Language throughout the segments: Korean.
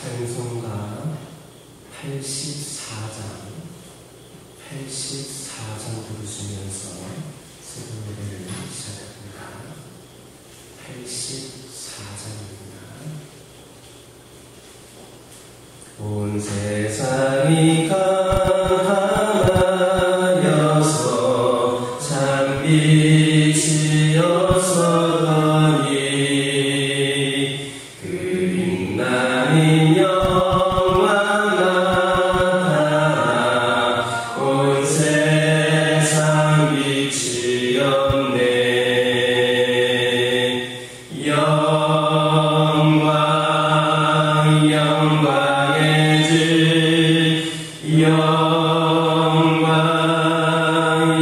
찬송가 84장 부르시면서 새로운 노래를 시작합니다. 84장입니다. 온 세상이 강하여서 찬빛이었으니 그 빛나는 영광 나타나 온 세상 빛이었네. 영광의 주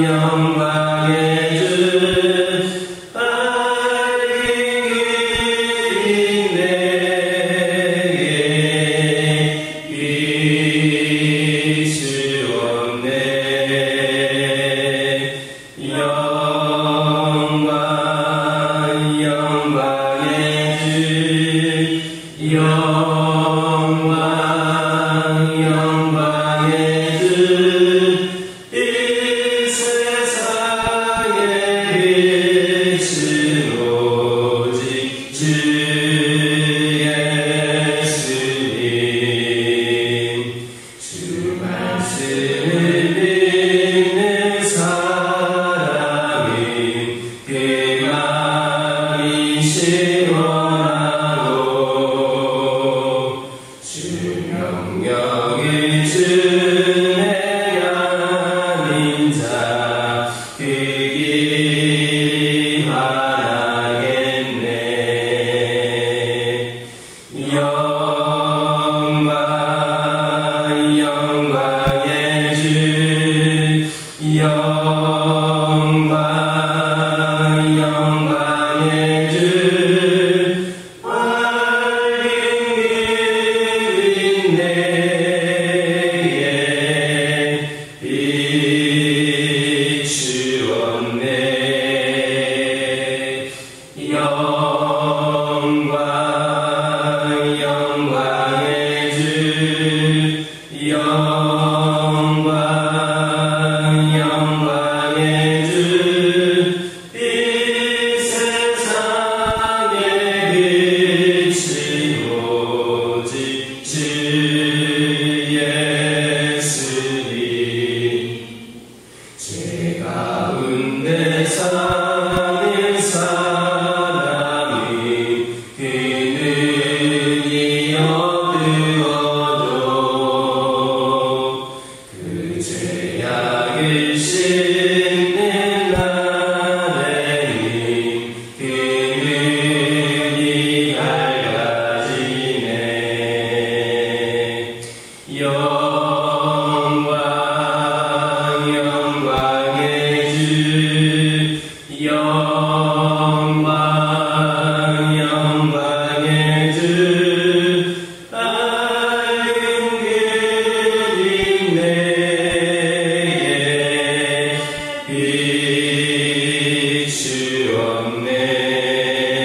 영광의 주 밝은 길이 내게 비추었네. 영광의 주 영광의 주 이 세상에 빛은 오직 주 예수님. 주 말씀을 믿는 사람은 그 마음이 시원하고 주 명령을 준행하는 자 그 길이 바라겠네. 영광의 주 영광의 주 밝은 길이 내게 비추었네. 영광의 주 영광의 주 이 세상에 빛은 오직 주 예수님. 죄 가운데 사는 사람이 그 능히 얻으어도 그 죄악을 씻는 날에는 그 능히 밝아지네. 영광의 주 영광의 주 밝은 길이 내게 비추었네. 영광의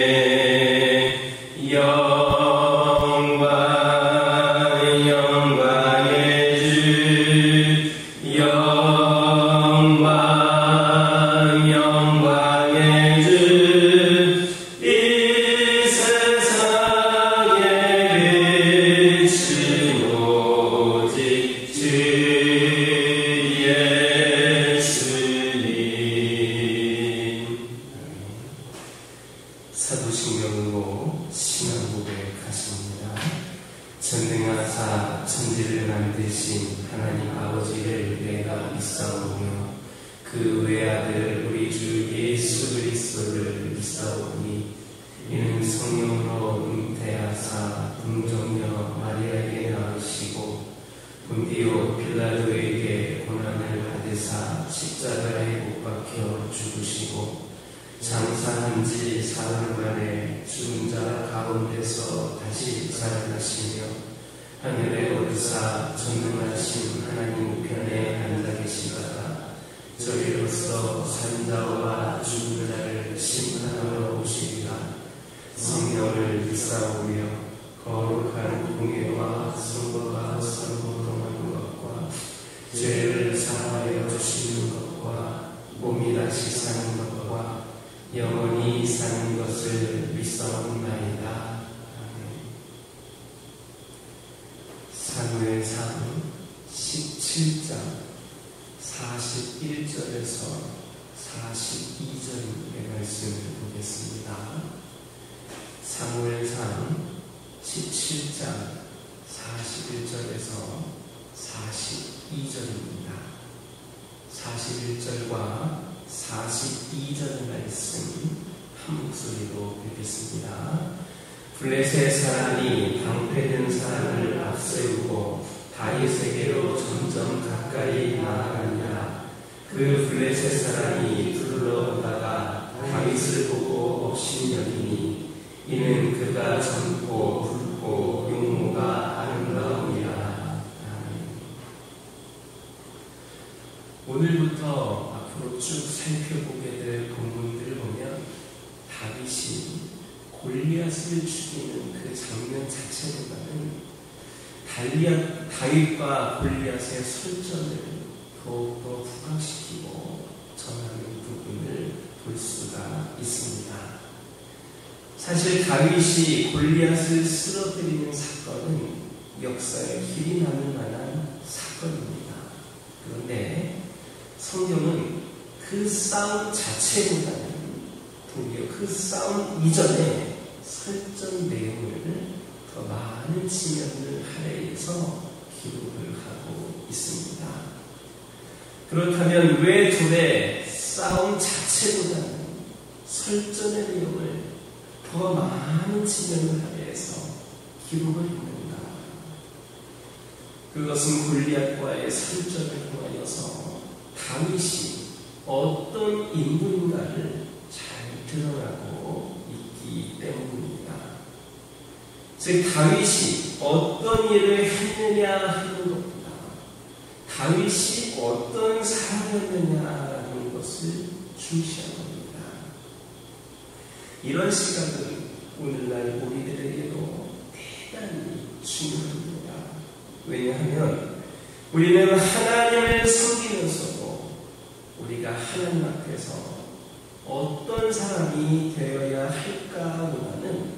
주 영광의 주 이 세상에 빛은 오직 주 예수님. 사도신경으로 신앙 고백하십니다. 전능하사 천지를 만드신 하나님 아버지를 내가 믿사오며 그 외아들 우리 주 예수 그리스도를 믿사오니 이는 성령으로 잉태하사 동정녀 마리아에게 낳으시고 본디오 빌라도에게 고난을 받으사 십자가에 못 박혀 죽으시고 장사한 지 사흘 만에 죽은 자 가운데서 다시 살아나시며 하늘에 오르사 전능하신 하나님 우편에 앉아 계시다가 저리로서 산 자와 죽은 자를 심판하러 오시리라. 성령을 믿사오며 거룩한 공예와 선거가 선고동하는 것과 죄를 사하여 주시는 것과 몸이 다시 사는 것과 영원히 사는 것을 믿사옵나이다. 사무엘상 17장 41절에서 42절의 말씀을 보겠습니다. 사무엘상 17장 41절에서 42절입니다. 41절과 42절 말씀 한 목소리로 읽겠습니다. 블레셋 사람이 방패된 사람을 앞세우고 다윗에게로 점점 가까이 나아가니라. 그 블레셋 사람이 둘러오다가 다윗을 보고 업신여기니 이는 그가 젊고 붉고 용모가 아름다움이라. 오늘부터 앞으로 쭉 살펴보게 될 본문들을 보면 다윗이 골리앗을 죽이는 그 장면 자체보다는 다윗과 골리앗의 설전을 더욱더 부각시키고 전하는 부분을 볼 수가 있습니다. 사실 다윗이 골리앗을 쓰러뜨리는 사건은 역사에 길이 남을 만한 사건입니다. 그런데 성경은 그 싸움 자체보다는 도리어 그 싸움 이전에 설전 내용을 더 많은 지면을 할애해서 기록을 하고 있습니다. 그렇다면 왜 둘의 싸움 자체보다는 설전의 내용을 더 많은 지면을 할애해서 기록을 했는가? 그것은 골리앗과의 설전을 통하여서 다윗이 어떤 인물인가를 잘 드러나고 있기 때문입니다. 즉 다윗이 어떤 일을 했느냐 하는 것보다 다윗이 어떤 사람이었느냐라는 것을 중시한 겁니다. 이런 시각은 오늘날 우리들에게도 대단히 중요합니다. 왜냐하면 우리는 하나님을 섬기면서도 우리가 하나님 앞에서 어떤 사람이 되어야 할까보다는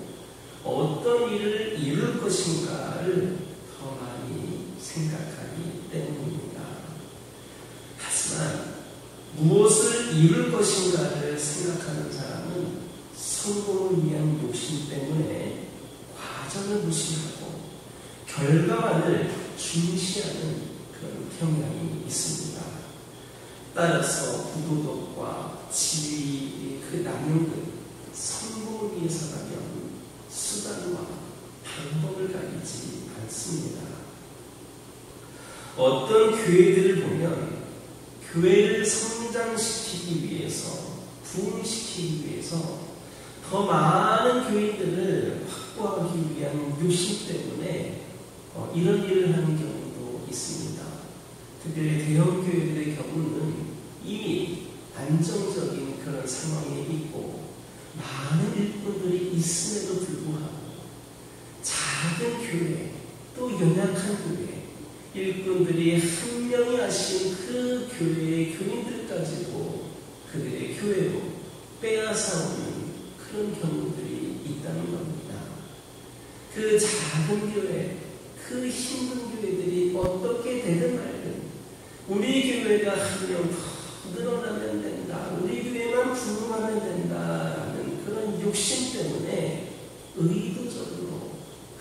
어떤 일을 이룰 것인가를 더 많이 생각하기 때문입니다. 하지만 무엇을 이룰 것인가를 생각하는 사람은 성공을 위한 욕심 때문에 과정을 무시하고 결과만을 중시하는 그런 경향이 있습니다. 따라서 부도덕과 지위, 그 남용은 성공을 위해서라면 수단과 방법을 가리지 않습니다. 어떤 교회들을 보면 교회를 성장시키기 위해서, 부흥시키기 위해서 더 많은 교인들을 확보하기 위한 욕심 때문에 이런 일을 하는 경우도 있습니다. 특히 대형 교회들의 경우는 이미 안정적인 그런 상황에 있고 많은 일꾼들이 있음에도 불구하고 작은 교회, 또 연약한 교회, 일꾼들이 한 명이 하신 그 교회의 교인들까지도 그들의 교회로 빼앗아오는 그런 경우들이 있다는 겁니다. 그 작은 교회, 그 힘든 교회들이 어떻게 되든 말든 우리 교회가 한 명 더 늘어나면 된다, 우리 교회만 부흥하면 된다라는 그런 욕심 때문에 의도적으로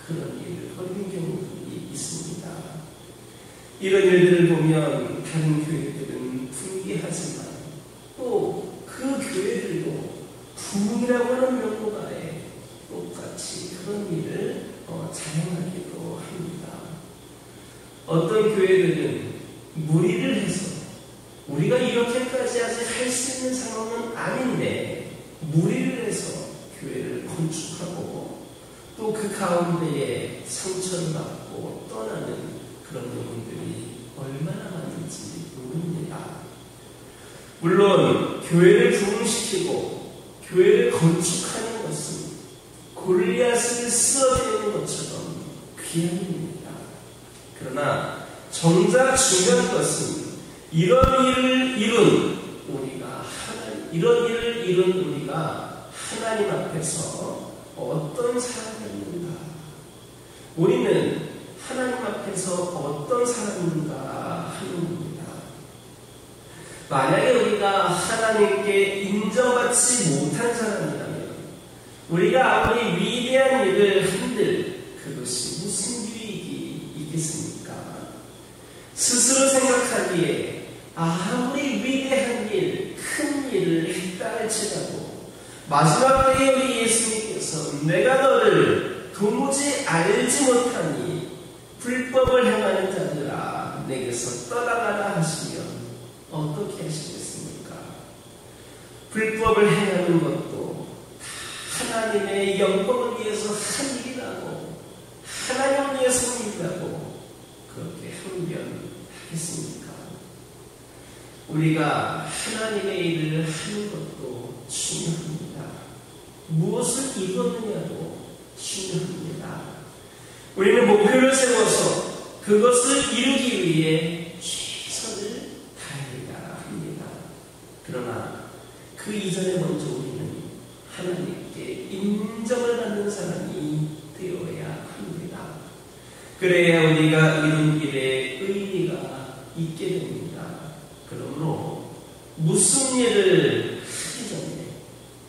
그런 일을 벌이는 경우들이 있습니다. 이런 일들을 보면 다른 교회들은 분개하지만 또 그 교회들도 부흥이라고 하는 명목하에 똑같이 그런 일을 자행하기도 합니다. 어떤 교회들은 무리를 해서 우리가 이렇게까지 아직 할 수 있는 상황은 아닌데 무리를 해서 교회를 건축하고 또 그 가운데에 상처를 받고 떠나는 그런 경우들이 얼마나 많은지 모릅니다. 물론 교회를 부흥시키고 교회를 건축하는 것은 곧 골리앗을 쓰러뜨리는 것처럼 귀한 일입니다. 그러나 정작 중요한 것은 이런 일을 이룬 우리가 하나님 앞에서 어떤 사람이었는가? 우리는 하나님 앞에서 어떤 사람인가 하는 겁니다. 만약에 우리가 하나님께 인정받지 못한 사람이라면 우리가 아무리 위대한 일을 한들 그것이 무슨 유익이 있겠습니까? 스스로 생각하기에 아무리 위대한 일, 큰 일을 했다 할지라도 마지막 때에 우리 예수님께서 내가 너를 도무지 알지 못하니 불법을 행하는 자들아 내게서 떠나가라 하시면 어떻게 하시겠습니까? 불법을 행하는 것도 하나님의 영광을 위해서 한 일이라고 하나님을 위해서 한 일이라고 그렇게 항변하겠습니까? 우리가 하나님의 일을 하는 것도 중요합니다. 무엇을 이뤘느냐도 중요합니다. 우리는 목표를 세워서 그것을 이루기 위해 최선을 다해야 합니다. 그러나 그 이전에 먼저 우리는 하나님께 인정을 받는 사람이 되어야 합니다. 그래야 우리가 이룬 일에 의미가 있게 됩니다. 그러므로 무슨 일을 하기 전에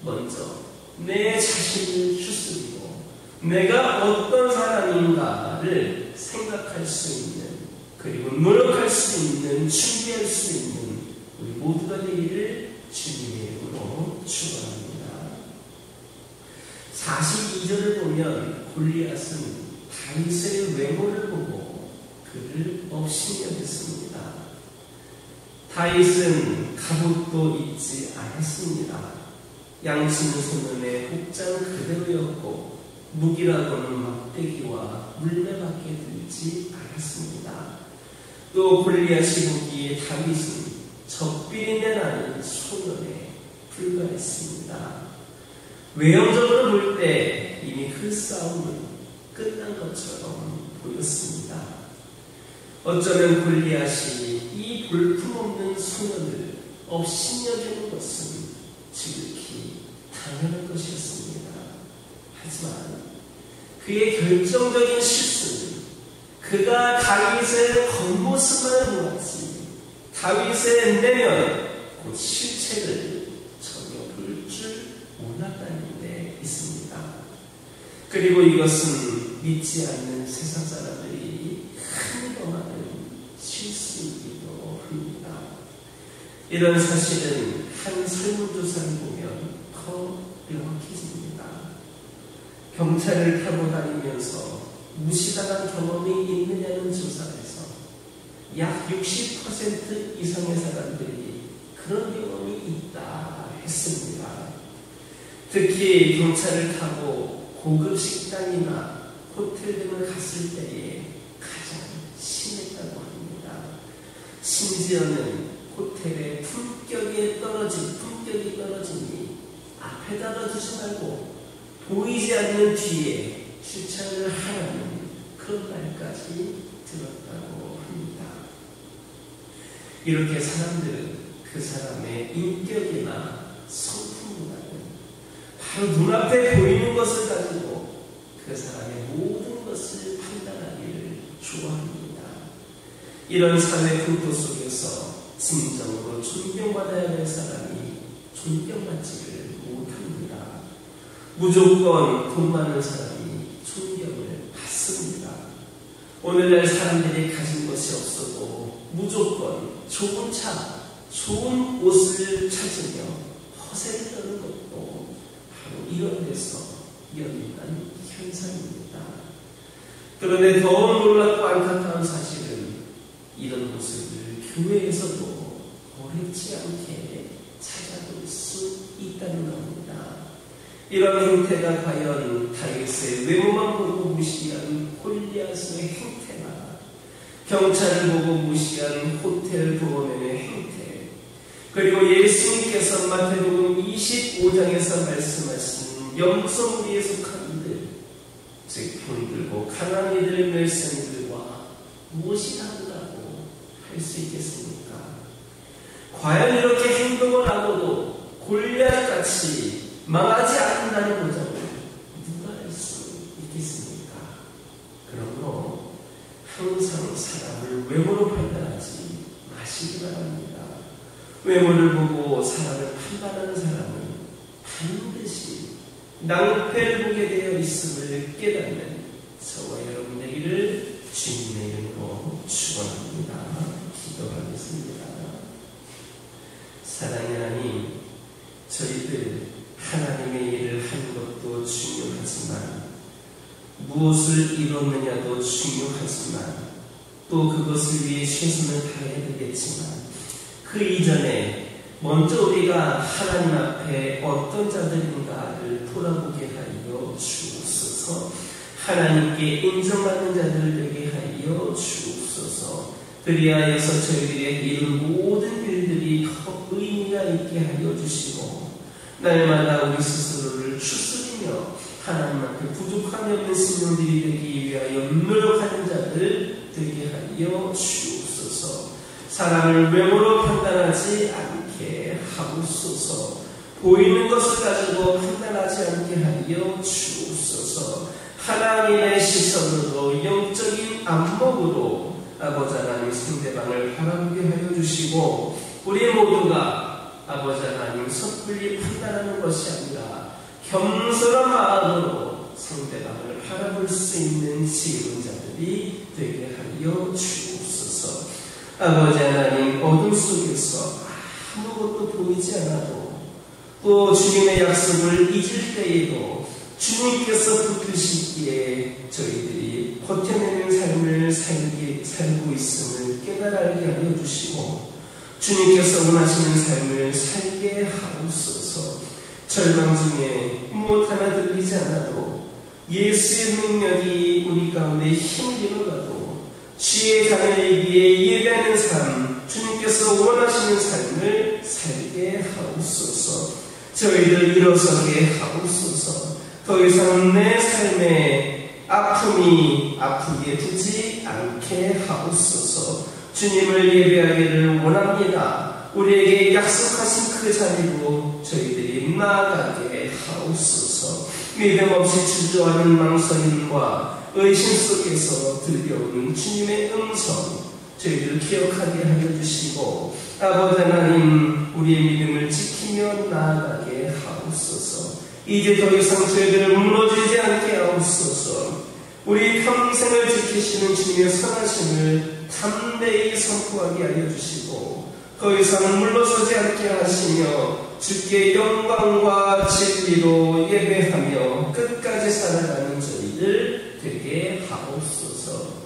먼저 내 자신을 추스리고 내가 어떤 사람인가를 생각할 수 있는 그리고 노력할 수 있는 준비할 수 있는 우리 모두가 되기를 주님의 이름으로 축원합니다. 42절을 보면 골리앗은 다윗의 외모를 보고 그를 업신여겼습니다. 다윗은 갑옷도 입지 않았습니다. 양치는 소년의 복장 그대로였고 무기라고는 막대기와 물매밖에 들지 않았습니다. 또 골리앗이 보기에 다윗은 적비린내 나는 소년에 불과했습니다. 외형적으로 볼 때 이미 그 싸움은 끝난 것처럼 보였습니다. 어쩌면 골리앗이 이 볼품없는 소년을 업신여기는 것은 지극히 당연한 것이었습니다. 하지만 그의 결정적인 실수는 그가 다윗의 겉모습만을 보았지 다윗의 내면 곧 실체를 전혀 볼 줄 몰랐다는 데 있습니다. 그리고 이것은 믿지 않는 세상 사람들이 흔히 범하는 실수이기도 합니다. 이런 사실은 한 설문조사를 보면 더 명확해집니다. 경찰을 타고 다니면서 무시당한 경험이 있느냐는 조사에서 약 60% 이상의 사람들이 그런 경험이 있다 했습니다. 특히 경찰을 타고 고급 식당이나 호텔 등을 갔을 때에 가장 심했다고 합니다. 심지어는 호텔의 품격이 떨어지니 앞에다 둬두지 말고 보이지 않는 뒤에 주차를 하라는 그런 말까지 들었다고 합니다. 이렇게 사람들은 그 사람의 인격이나 성품보다는 바로 눈앞에 보이는 것을 가지고 그 사람의 모든 것을 판단하기를 좋아합니다. 이런 사회 풍토 속에서 진정으로 존경받아야 할 사람이 존경받지를 못합니다. 무조건 돈 많은 사람이 존경을 받습니다. 오늘날 사람들이 가진 것이 없어도 무조건 좋은 차, 좋은 옷을 찾으며 허세를 떠는 것도 바로 이런 데서 연입한 현상입니다. 그런데 더 놀랍고 안타까운 사실은 이런 모습을 교회에서도 어렵지 않게 찾아볼 수 있다는 겁니다. 이런 행태가 과연 다윗의 외모만 보고 무시한 골리앗의 행태나 경찰을 보고 무시한 호텔 보호맨의 행태, 그리고 예수님께서 마태복음 25장에서 말씀하신 염소무리에 속한 이들, 몇몇 사람들과 무엇이 다르다고 할 수 있겠습니까? 과연 이렇게 행동을 하고도 골리앗같이 망하지 않는다는 보장을 누가 할 수 있겠습니까? 그러므로 항상 사람을 외모로 판단하지 마시기 바랍니다. 외모를 보고 사람을 판단하는 사람은 반드시 낭패를 보게 되어 있음을 깨닫는 저와 여러분 되기를 주님의 이름으로 축원합니다. 기도하겠습니다. 사랑의 하나님, 저희들 하나님의 일을 하는 것도 중요하지만 무엇을 이뤘느냐도 중요하지만 또 그것을 위해 최선을 다해야 되겠지만 그 이전에 먼저 우리가 하나님 앞에 어떤 자들인가를 돌아보게 하여 주옵소서. 하나님께 인정받는 자들 되게 하여 주옵소서. 그리하여서 저희들의 이룬 모든 일들이 더 의미가 있게 하여 주시고 날마다 우리 스스로를 추스리며 하나님 앞에 부족함이 없는 신령들이 되기 위하여 노력하는 자들 되게 하여 주옵소서. 사람을 외모로 판단하지 않게 하옵소서. 보이는 것을 가지고 판단하지 않게 하여 주옵소서. 하나님의 시선으로 영적인 안목으로 아버지 하나님 상대방을 바라보게 하여 주시고 우리 모두가 아버지 하나님 섣불리 판단하는 것이 아니라 겸손한 마음으로 상대방을 바라볼 수 있는 지혜로운 자들이 되게 하여 주옵소서. 아버지 하나님 어둠 속에서 아무것도 보이지 않아도 또 주님의 약속을 잊을 때에도 주님께서 붙드시기에 저희들이 버텨내는 삶을 살고 있음을 깨달게 하여 주시고 주님께서 원하시는 삶을 살게 하옵소서. 절망 중에 무엇 하나 들리지 않아도 예수의 능력이 우리 가운데 힘을 가도 주의 자녀에게 예배하는 삶, 주님께서 원하시는 삶을 살게 하옵소서. 저희들 일어서게 하옵소서. 더 이상 내 삶에 아픔이 아프게 두지 않게 하옵소서. 주님을 예배하기를 원합니다. 우리에게 약속하신 그 자리로 저희들이 나아가게 하옵소서. 믿음 없이 주저하는 망설임과 의심 속에서 들려오는 주님의 음성 저희들 기억하게 하여 주시고 아버지 하나님 우리의 믿음을 지키며 나아가게 하옵소서. 이제 더 이상 저희들을 무너지지 않게 하옵소서. 우리 평생을 지키시는 주님의 선하심을 담대히 선포하게 하여 주시고 더 이상 물러서지 않게 하시며 주께 영광과 진리로 예배하며 끝까지 살아가는 저희들 되게 하옵소서.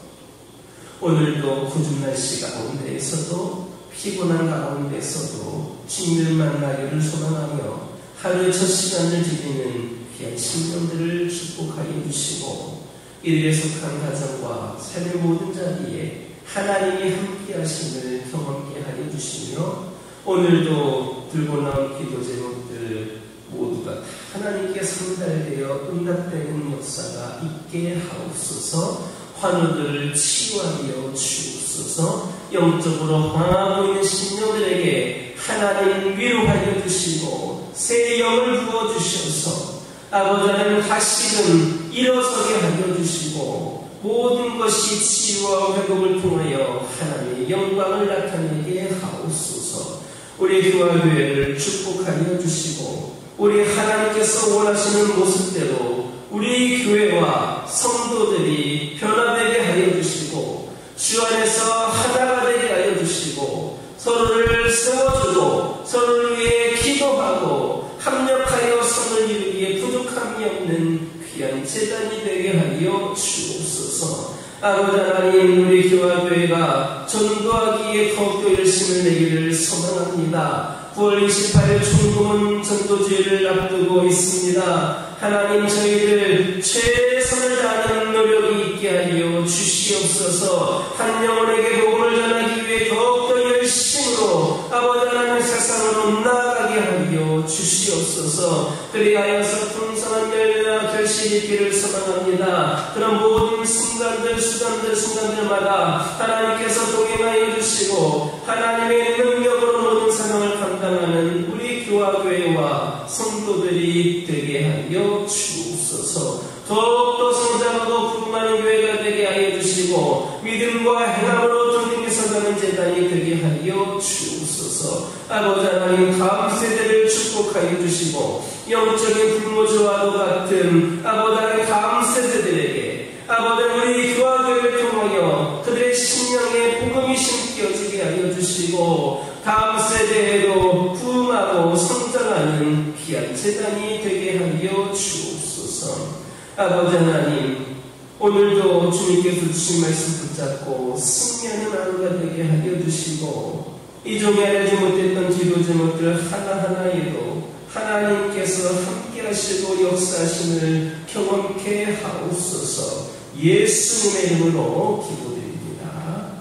오늘도 궂은 날씨 가운데에서도 피곤한 가운데서도 주님을 만나기를 소망하며 하루의 첫 시간을 드리는 귀한 심령들을 축복하여 주시고 이들에 속한 가정과 삶의 모든 자리에 하나님이 함께 하심을 경험케 하여 주시며 오늘도 들고 나온 기도 제목들 모두가 하나님께 상달되어 응답되는 역사가 있게 하옵소서. 환우들을 치유하여 주옵소서. 영적으로 화나고 있는 심령들에게 하나님 위로하여 주시고 새 영을 부어주셔서 아버지 하나님 다시금 일어서게 하여 주시고 모든 것이 치유와 회복을 통하여 하나님의 영광을 나타내게 하옵소서. 우리 교회를 축복하여 주시고 우리 하나님께서 원하시는 모습대로 우리 교회와 성도들이 변화되게 하여 주시고 주 안에서 하나가 되게 하여 주시고 서로를 세워주고 서로를 위해 기도하고 합력하여 선을 이루기에 부족함이 없는 귀한 제단이 되게 하여 주옵소서. 아버지 하나님 우리 교회가 전도하기에 더욱더 열심을 내기를 소망합니다. 9월 28일 총동원 전도주의를 앞두고 있습니다. 하나님 저희들 최선을 다하는 노력이 있게 하여 주시옵소서. 한 영혼에게 복음을 전하기 위해 더욱더 열심으로 아버지 하나님 세상으로 나아가게 하여 주시옵소서. 그리하여서 풍성한 열매나 결실이 있기를 소망합니다. 그런 모든 순간들마다 하나님께서 동행하여 주시고 하나님의 능력으로 모든 사명을 감당하는 우리 교화교회와 성도들이 되게 하여 주옵소서. 더욱더 성장하고 부흥하는 교회가 되게 하여 주시고 믿음과 행함으로 등등해서 가는 재단이 되게 하여 주옵소서. 아버지 하나님, 다음 세대를 축복하여 주시고 영적인 불모지와도 같은 아버지 하나님 다음 세대들에게 아버지 우리 교화교회를 통하여 그들의 심령에 복음이 심겨지게 하여 주시고 다음 세대에도 부흥하고 성장하는 귀한 재단이 되게 하여 주옵소서. 아버지 하나님, 오늘도 주님께서 주신 말씀 붙잡고 승리하는 하루가 되게 하여 주시고 이 종이 알지 못했던 기도 제목들 하나하나에도 하나님께서 함께 하시고 역사하심을 경험케 하옵소서. 예수님의 이름으로 기도드립니다.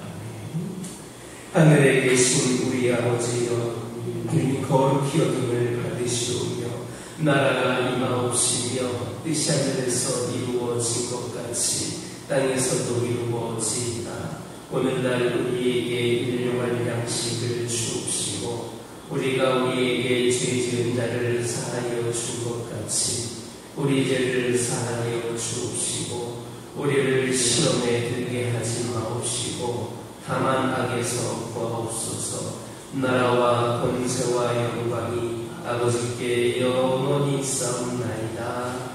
하늘에 계신 우리 아버지여, 이름이 거룩히 여김을 받으시오며 나라가 임하옵시며 뜻이 하늘에서 이루어진 것 같이 땅에서도 이루어지이다. 오늘날 우리에게 일용할 양식을 주옵시고 우리가 우리에게 죄 지은 자를 사하여 준 것 같이 우리 죄를 사하여 주옵시고 우리를 시험에 들게 하지 마옵시고 다만 악에서 구하옵소서. 나라와 권세와 영광이 아버지께 영원히 있사옵나이다.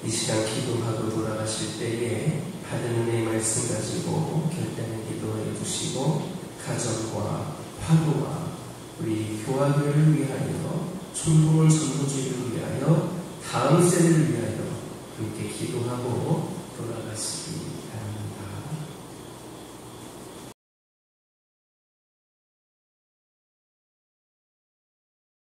이 시간 기도하고 돌아가실 때에 받은 은혜의 말씀 가지고 결단을 기도하여 주시고 가정과 화교와 우리 교화교회를 위하여 충동을 전도지를 위하여 다음 세대를 위하여 함께 기도하고